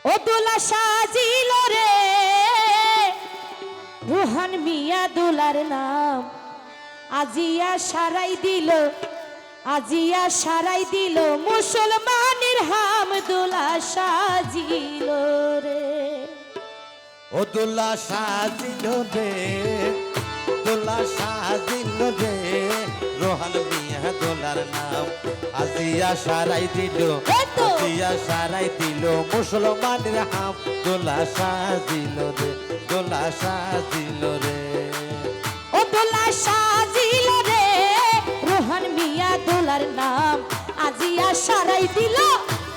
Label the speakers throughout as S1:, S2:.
S1: ও দোলা সাজিল রে রোহান মিয়া দোলার নাম আজিয়া সারাই দিল, আজিয়া সারাই দিল মুসলমানের হাম দোলা সাজিল রে।
S2: ও দোলা সাজিল রে, দোলা সাজিল রে রোহান মিয়া দোলার নাম আজিয়া সারাই দিল, আজিয়া সারাই দিল মুসলমানের হাম দোলা সাজিল রে, দোলা সাজিল রে।
S1: ও দোলা সাজিল রে রোহান মিয়া দোলার নাম আজিয়া সারাই দিল,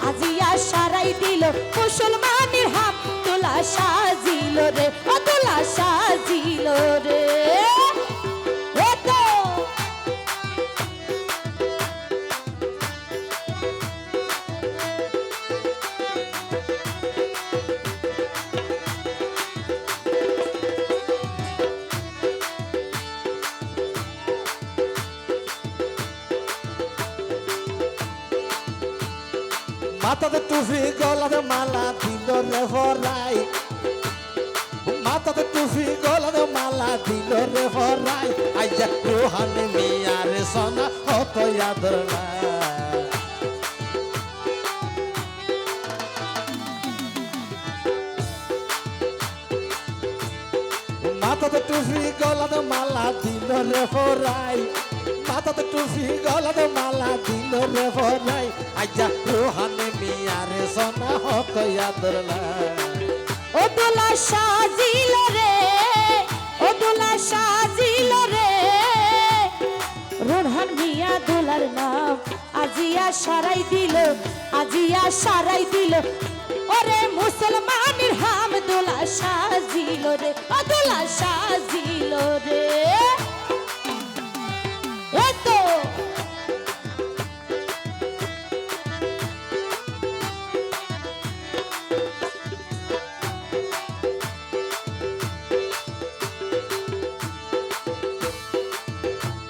S1: আজিয়া সারাই দিল মুসলমানের হাম দোলা সাজিল রে। ও দোলা সাজিল রে।
S2: মাথাতে টুপি গলাতে মালা দিল রে হরাই, মাথাতে টুপি গলাতে মালা দিল রে হরাই আইজা রোহান মিয়ার সোনা হত আদর নাই। মাথাতে টুপি গলাতে মালা দিল রে হরাই, মাথাতে টুপি গলাতে মালা দিল রে হরাই আইজা রোহান মিয়ার সোনা হত আদর নাই।
S1: ও দোলা সাজিল রে, ও দোলা সাজিল রে রোহান মিয়া দোলার নাম আজিয়া সারাই দিল, আজিয়া সারাই দিল ওরে মুসলমানের হাম দোলা সাজিল রে। ও দোলা সাজিল রে। এতো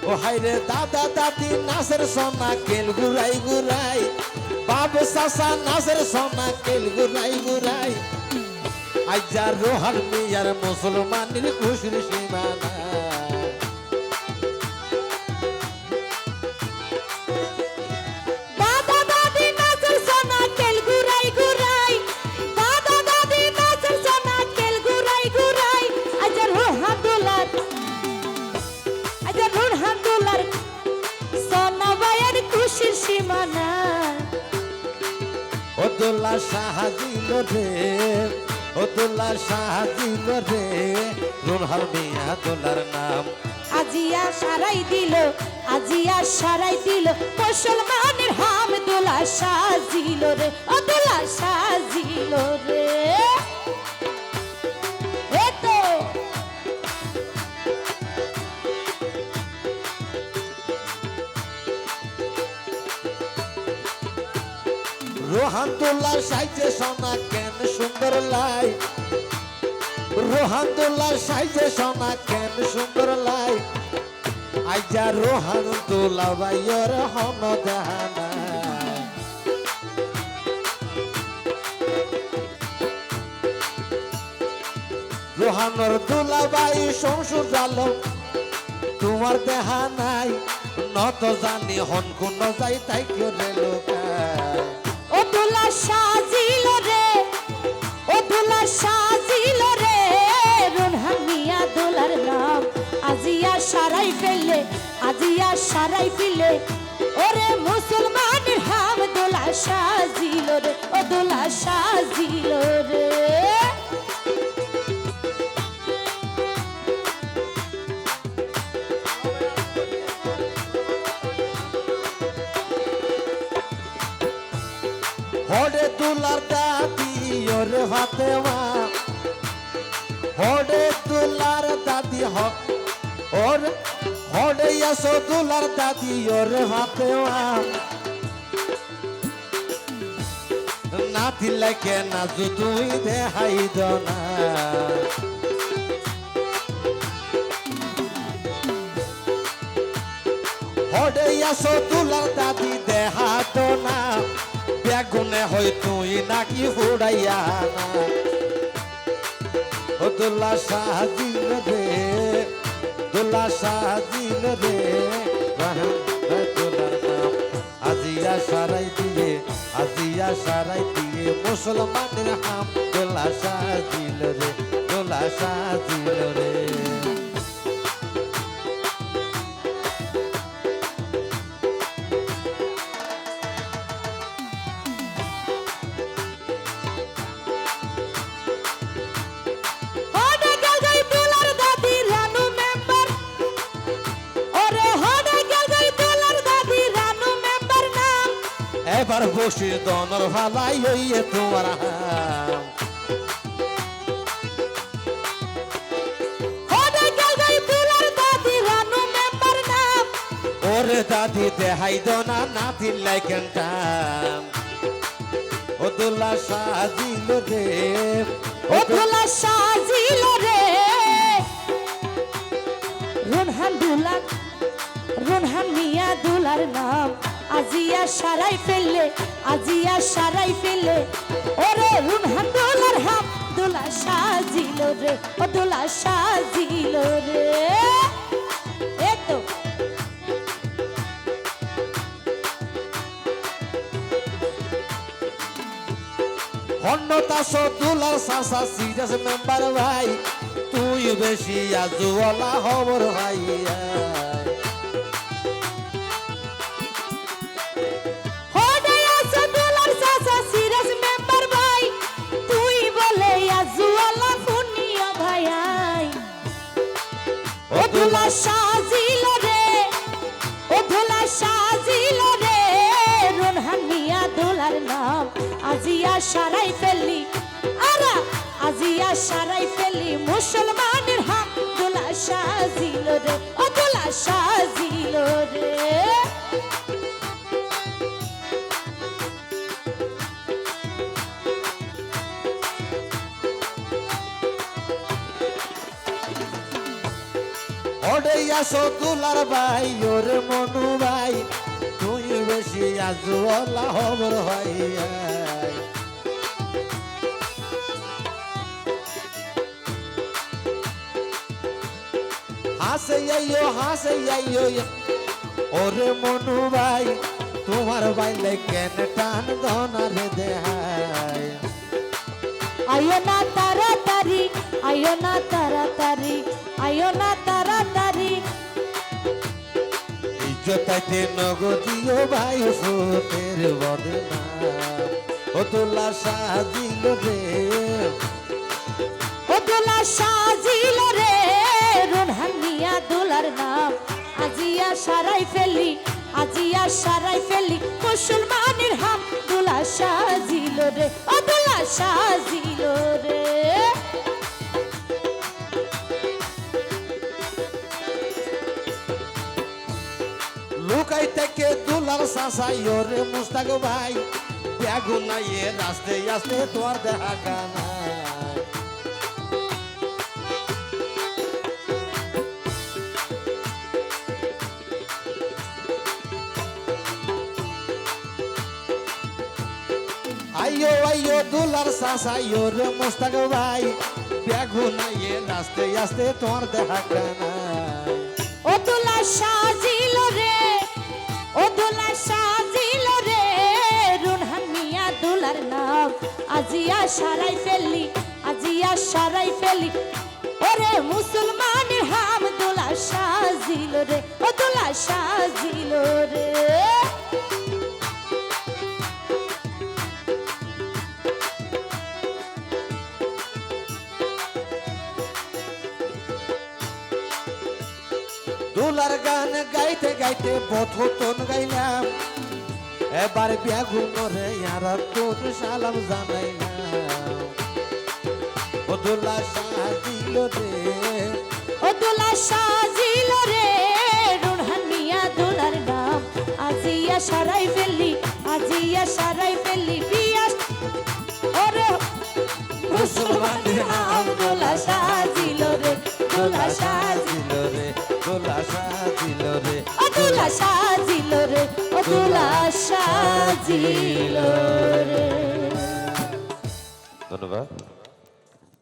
S2: ও হাইরে দাদা দাদি নাচের সোনা কেল গুরাই গুরাই, বাবু চাচা নাচের সোনা কেল গুরাই গুরাই আইজা রোহান মিয়ার মুসলমানের খুশির সীমানা।
S1: দাদা দাদি নাচের সোনা কেল গুরাই গুরাই, দাদা দাদি নাচের সোনা কেল গুরাই গুরাই আজার রোহান দোলার, আজার রোহান দোলার সোনা ভাইয়ের খুশির সীমানা।
S2: ও দোলা সাহাজিল রে, ও দোলা সাহাজিল রে রোহান মিয়া দোলার নাম
S1: আজিয়া সারাই দিল, আজিয়া সারাই দিল মুসলমানের হাম দোলা সাজিল রে। ও দোলা সাজিল রে। এতো
S2: রোহান দোলার সাইজে সোনা কেন সুন্দর লাই, রোহান দোলার সাইজে সোনা কেন সুন্দর লাই আইজা রোহান দোলা বাইয়ের হন দেহানা। রোহানর দোলা বাই সংসুর জালো তোমার দেহা নাই, নত জানি হন কোন যাই তাই কেউ লোকায়।
S1: ও দোলা সাজিল রে, ও দোলা সাজিল রে রোহান মিয়া দোলার নাম আজিয়া সারাই ফেললে, আজিয়া সারাই ফেলে ওরে মুসলমানের হাম দোলা সাজিল রে। ও দোলা সাজিল রে।
S2: হডে তুলার দাদি ওরে হাতে মা, হডে তুলার দাদি ওর হডে আসো তুলার দাদি ওরে হাতে মা না দিলে কেন তুই দেখাই না। হডে আসো তুলার দাদি দেহা তো না বেগুনে হই তুই নাকি ফুড়াইয়া না ও দোলা সাজিল রে দোলা সাজিল রে দোলার নাম আজিয়া সারাই দিয়ে আজিয়া সারাই দিয়ে মুসলমানের হাম দোলা সাজিল রে দোলা সাজিল রে এবার বসে দনর ভালাই হইয়ে তোমার হাম ওরে দাদি দেহাই দনা নাতি লাইকেনটাম ও দোলা সাজিল রে
S1: ও দোলা সাজিল রে রুনহান মিয়া দুলার নাম আজিয়া সারাই ফেললে আজিয়া সারাই ফেললে ওরে রুনহান দুলার হাম দোলা সাজিল রে ও দোলা সাজিল রে এতো
S2: হন্নতাস দুলার সাসা সিরিয়াস মেম্বার ভাই তুই বেশি আজওয়ালা খবর ভাই
S1: দোলা সাজিল রে ও দোলা সাজিল রে রুনহান মিয়া দোলার নাম আজিয়া সারাই ফেললি আরা আজিয়া সারাই ফেললি মুসলমানের হাম দোলা সাজিল রে ও দোলা সাজিল রে
S2: ওরে আসো দুলার ভাই ওরে মনু ভাই তুই বেশি আজওয়ালা খবর ভাই হাসে আইয়ো ওরে মনু ভাই তোমার বাইলে কেন টান দনারে দেহায়
S1: আয়ো না তাড়াতাড়ি আয়ো না তাড়াতাড়ি আয়ো না তাড়াতাড়ি
S2: ইজ্জতাইতে নগদিও ভাই ফুটের বদনা ও দোলা সাজিল রে
S1: ও দোলা সাজিল রে রুনহান মিয়া দোলার নাম আজিয়া সারাই ফেললি আজিয়া সারাই ফেললি মুসলমানের হাম দোলা সাজিল রে ও দোলা সাজিল রে
S2: লুকাই থেকে দুলার সাসাই ওরে মুস্তাক ভাই বেগুনাইয়ে রাস্তে আসতে তোমার দেখা গানা আইয়ো দুলার সাসাই ওরে মুস্তাক ভাই বেগুনাইয়ে রাস্তে আসতে তোমার দেখা গানা
S1: ও দোলা সাজিল রে ও দোলা সাজিল রে রুনহান মিয়া দোলার নাম আজিয়া সারাই ফেললি আজিয়া সারাই ফেললি ওরে মুসলমানের হাম দোলা সাজিল রে ও দোলা সাজিল রে
S2: দুলার গান গাইতে গাইতে বথতন গাইলাম এবার বেগুন রে আর তোর সালাম জানাইলাম ও দোলা সাজিল রে
S1: ও দোলা সাজিল রে রুনহান মিয়া দোলার নাম আজিয়া সারাই ফেললি আজিয়া সারাই ফেললি বিয়া ওরে মুসলমানের হাম দোলা সাজিল রে দোলা সাজিল
S2: রে দোলা সাজিল রে
S1: ও দোলা সাজিল রে ও দুলা সাজিল রে।
S3: ধন্যবাদ।